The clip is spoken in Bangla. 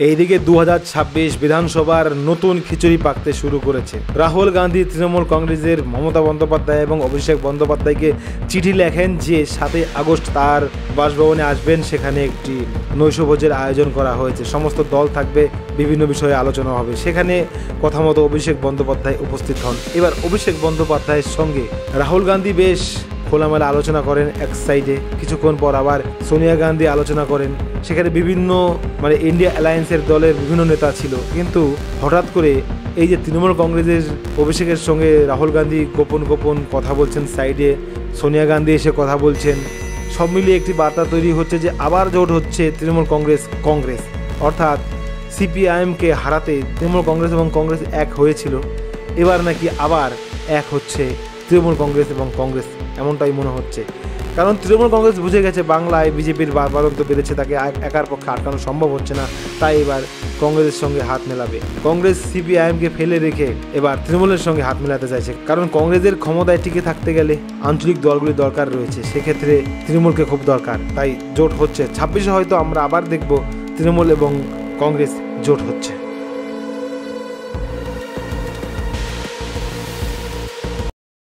এইদিকে 2026 বিধানসভার নতুন খিচুড়ি পাকতে শুরু করেছে। রাহুল গান্ধী তৃণমূল কংগ্রেসের মমতা বন্দ্যোপাধ্যায় এবং অভিষেক বন্দ্যোপাধ্যায়কে চিঠি লেখেন যে 7 আগস্ট তার বাসভবনে আসবেন, সেখানে একটি নৈশভোজের আয়োজন করা হয়েছে, সমস্ত দল থাকবে, বিভিন্ন বিষয়ে আলোচনা হবে। সেখানে কথা মতো অভিষেক বন্দ্যোপাধ্যায় উপস্থিত হন। এবার অভিষেক বন্দ্যোপাধ্যায়ের সঙ্গে রাহুল গান্ধী বেশ খোলামেলা আলোচনা করেন এক সাইডে, কিছুক্ষণ পর আবার সোনিয়া গান্ধী আলোচনা করেন। সেখানে বিভিন্ন ইন্ডিয়া অ্যালায়েন্সের দলের বিভিন্ন নেতা ছিল, কিন্তু হঠাৎ করে এই যে তৃণমূল কংগ্রেসের অভিষেকের সঙ্গে রাহুল গান্ধী গোপন গোপন কথা বলছেন, সাইডে সোনিয়া গান্ধী এসে কথা বলছেন, সব মিলিয়ে একটি বার্তা তৈরি হচ্ছে যে আবার জোট হচ্ছে তৃণমূল কংগ্রেস অর্থাৎ সিপিআইএমকে হারাতে তৃণমূল কংগ্রেস এবং কংগ্রেস এক হয়েছিল, এবার নাকি আবার এক হচ্ছে তৃণমূল কংগ্রেস এবং কংগ্রেস, এমনটাই মনে হচ্ছে। কারণ তৃণমূল কংগ্রেস বুঝে গেছে বাংলায় বিজেপির বারবারন্ত বেড়েছে, তাকে একার পক্ষে আটকানো সম্ভব হচ্ছে না, তাই এবার কংগ্রেসের সঙ্গে হাত মেলাবে। কংগ্রেস সিপিআইএমকে ফেলে রেখে এবার তৃণমূলের সঙ্গে হাত মেলাতে চাইছে, কারণ কংগ্রেসের ক্ষমতায় টিকে থাকতে গেলে আঞ্চলিক দলগুলি দরকার রয়েছে, সেক্ষেত্রে তৃণমূলকে খুব দরকার, তাই জোট হচ্ছে। 26-এ হয়তো আমরা আবার দেখব তৃণমূল এবং কংগ্রেস জোট হচ্ছে।